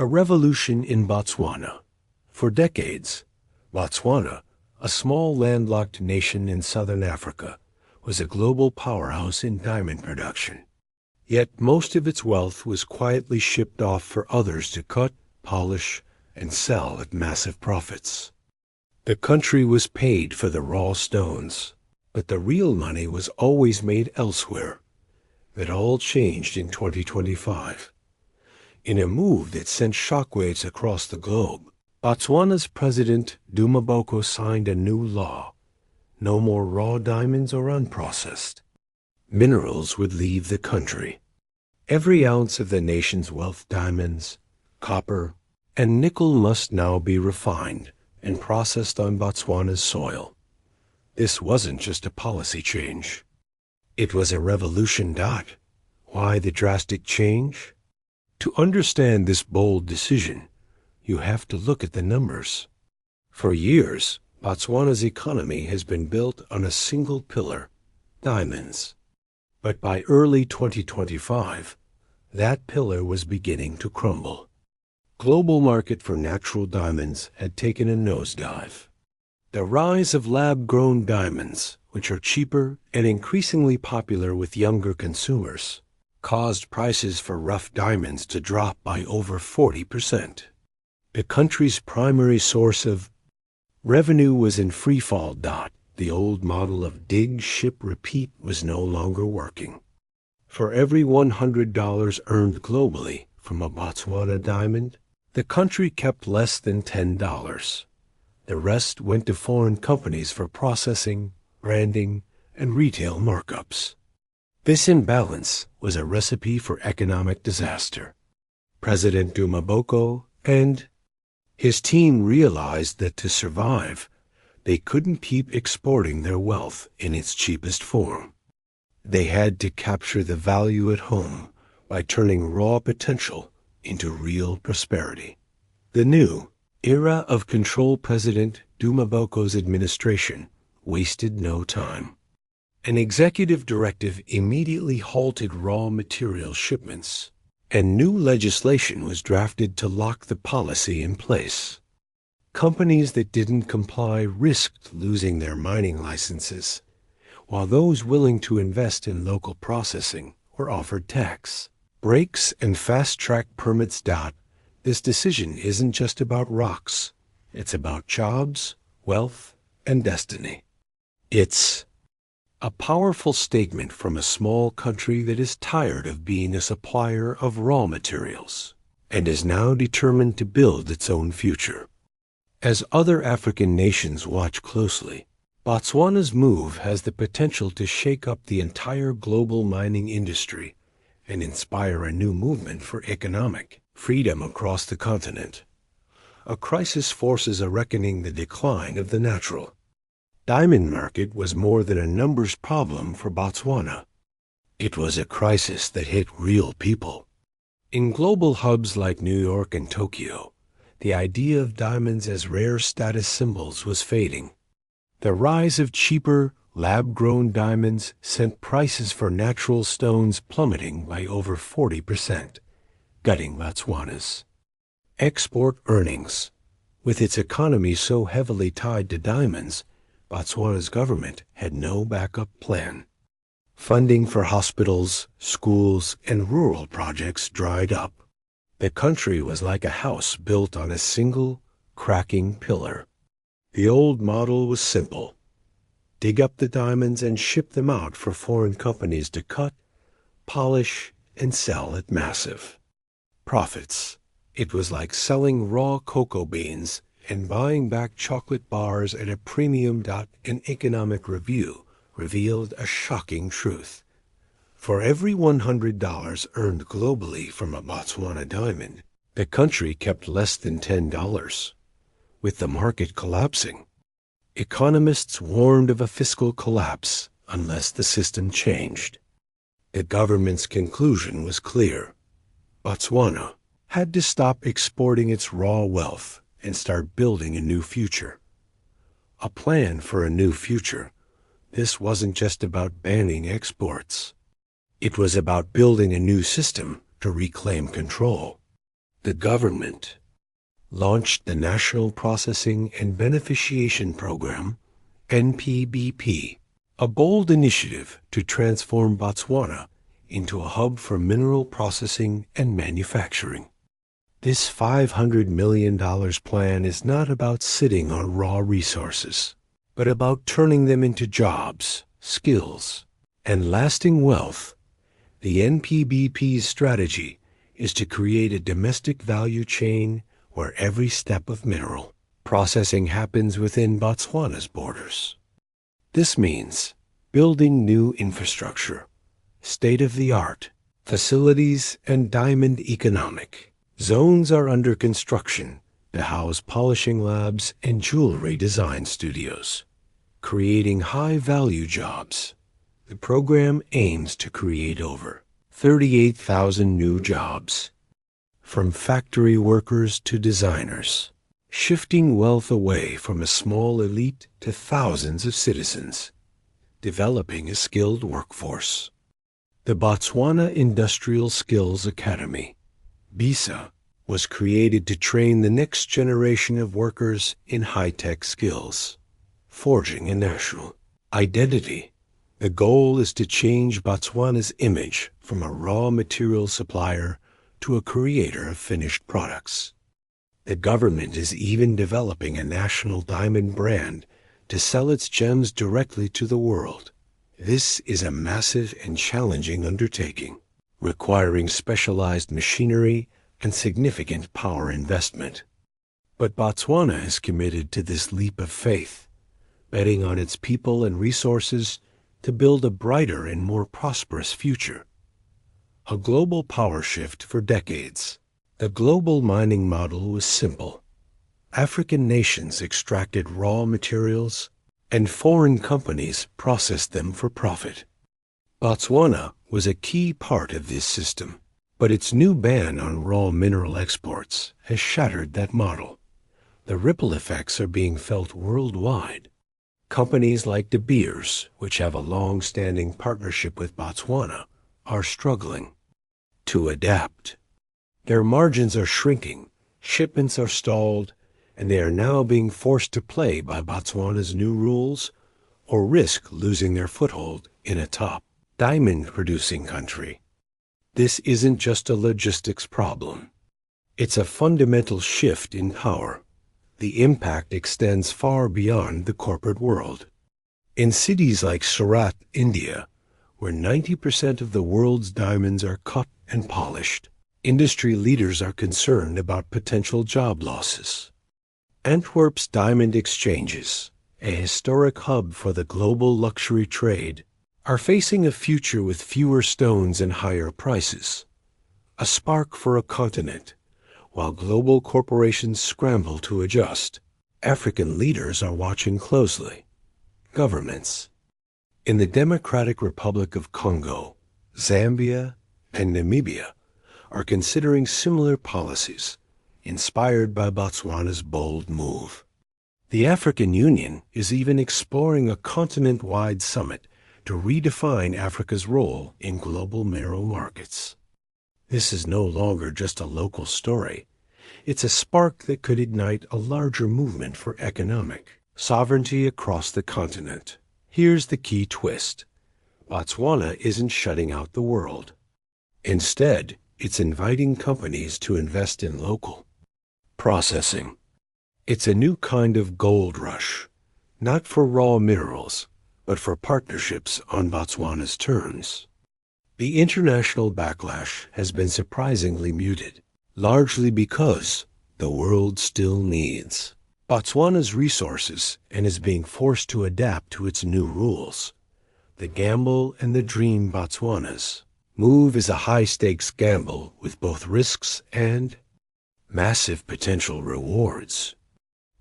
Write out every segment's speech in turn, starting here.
A revolution in Botswana. For decades, Botswana, a small landlocked nation in southern Africa, was a global powerhouse in diamond production. Yet most of its wealth was quietly shipped off for others to cut, polish, and sell at massive profits. The country was paid for the raw stones, but the real money was always made elsewhere. That all changed in 2025. In a move that sent shockwaves across the globe, Botswana's President Dumaboko signed a new law. No more raw diamonds or unprocessed. Minerals would leave the country. Every ounce of the nation's wealth, diamonds, copper, and nickel must now be refined and processed on Botswana's soil. This wasn't just a policy change. It was a revolution. Why the drastic change? To understand this bold decision, you have to look at the numbers. For years, Botswana's economy has been built on a single pillar, diamonds. But by early 2025, that pillar was beginning to crumble. Global market for natural diamonds had taken a nosedive. The rise of lab-grown diamonds, which are cheaper and increasingly popular with younger consumers, caused prices for rough diamonds to drop by over 40%. The country's primary source of revenue was in freefall. The old model of dig, ship, repeat was no longer working. For every $100 earned globally from a Botswana diamond, the country kept less than $10. The rest went to foreign companies for processing, branding, and retail markups. This imbalance was a recipe for economic disaster. President Dumaboko and his team realized that to survive, they couldn't keep exporting their wealth in its cheapest form. They had to capture the value at home by turning raw potential into real prosperity. The new era of control President Dumaboko's administration wasted no time. An executive directive immediately halted raw material shipments, and new legislation was drafted to lock the policy in place. Companies that didn't comply risked losing their mining licenses, while those willing to invest in local processing were offered tax breaks and fast-track permits. This decision isn't just about rocks. It's about jobs, wealth, and destiny. It's a powerful statement from a small country that is tired of being a supplier of raw materials and is now determined to build its own future. As other African nations watch closely, Botswana's move has the potential to shake up the entire global mining industry and inspire a new movement for economic freedom across the continent. A crisis forces a reckoning the decline of the natural diamond market was more than a numbers problem for Botswana. It was a crisis that hit real people. In global hubs like New York and Tokyo, the idea of diamonds as rare status symbols was fading. The rise of cheaper, lab-grown diamonds sent prices for natural stones plummeting by over 40%, gutting Botswana's export earnings. With its economy so heavily tied to diamonds, Botswana's government had no backup plan. Funding for hospitals, schools, and rural projects dried up. The country was like a house built on a single, cracking pillar. The old model was simple. Dig up the diamonds and ship them out for foreign companies to cut, polish, and sell at massive profits. It was like selling raw cocoa beans and buying back chocolate bars at a premium. An economic review revealed a shocking truth. For every $100 earned globally from a Botswana diamond, the country kept less than $10. With the market collapsing, economists warned of a fiscal collapse unless the system changed. The government's conclusion was clear. Botswana had to stop exporting its raw wealth and start building a new future. A plan for a new future. This wasn't just about banning exports. It was about building a new system to reclaim control. The government launched the National Processing and Beneficiation Program, NPBP, a bold initiative to transform Botswana into a hub for mineral processing and manufacturing. This $500 million plan is not about sitting on raw resources, but about turning them into jobs, skills, and lasting wealth. The NPBP's strategy is to create a domestic value chain where every step of mineral processing happens within Botswana's borders. This means building new infrastructure, state-of-the-art facilities, and diamond economic zones are under construction to house polishing labs and jewelry design studios, creating high-value jobs. The program aims to create over 38,000 new jobs, from factory workers to designers, shifting wealth away from a small elite to thousands of citizens, developing a skilled workforce. The Botswana Industrial Skills Academy, BISA, was created to train the next generation of workers in high-tech skills, forging a national identity. The goal is to change Botswana's image from a raw material supplier to a creator of finished products. The government is even developing a national diamond brand to sell its gems directly to the world. This is a massive and challenging undertaking, requiring specialized machinery and significant power investment. But Botswana is committed to this leap of faith, betting on its people and resources to build a brighter and more prosperous future. A global power shift for decades. The global mining model was simple. African nations extracted raw materials, and foreign companies processed them for profit. Botswana was a key part of this system, but its new ban on raw mineral exports has shattered that model. The ripple effects are being felt worldwide. Companies like De Beers, which have a long-standing partnership with Botswana, are struggling to adapt. Their margins are shrinking, shipments are stalled, and they are now being forced to play by Botswana's new rules or risk losing their foothold in a top diamond-producing country. This isn't just a logistics problem. It's a fundamental shift in power. The impact extends far beyond the corporate world. In cities like Surat, India, where 90% of the world's diamonds are cut and polished, industry leaders are concerned about potential job losses. Antwerp's diamond exchanges, a historic hub for the global luxury trade, are facing a future with fewer stones and higher prices, a spark for a continent. While global corporations scramble to adjust, African leaders are watching closely. Governments in the Democratic Republic of Congo, Zambia, and Namibia are considering similar policies, inspired by Botswana's bold move. The African Union is even exploring a continent-wide summit to redefine Africa's role in global mineral markets. This is no longer just a local story. It's a spark that could ignite a larger movement for economic sovereignty across the continent. Here's the key twist. Botswana isn't shutting out the world. Instead, it's inviting companies to invest in local processing. It's a new kind of gold rush, not for raw minerals, but for partnerships on Botswana's terms. The international backlash has been surprisingly muted, largely because the world still needs Botswana's resources and is being forced to adapt to its new rules. The gamble and the dream Botswana's move is a high-stakes gamble with both risks and massive potential rewards.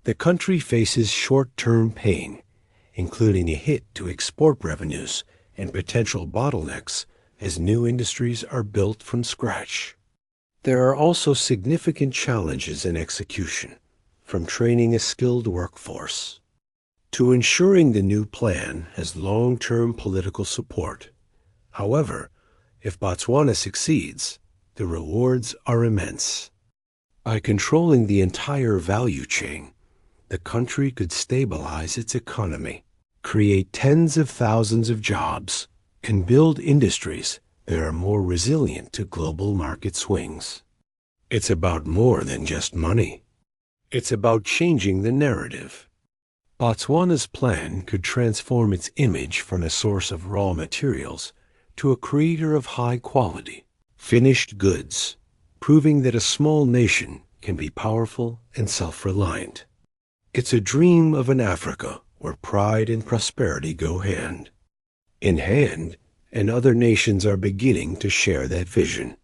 The country faces short-term pain, including a hit to export revenues and potential bottlenecks as new industries are built from scratch. There are also significant challenges in execution, from training a skilled workforce to ensuring the new plan has long-term political support. However, if Botswana succeeds, the rewards are immense. By controlling the entire value chain, the country could stabilize its economy, create tens of thousands of jobs, and build industries that are more resilient to global market swings. It's about more than just money. It's about changing the narrative. Botswana's plan could transform its image from a source of raw materials to a creator of high-quality, finished goods, proving that a small nation can be powerful and self-reliant. It's a dream of an Africa where pride and prosperity go hand in hand, and other nations are beginning to share that vision.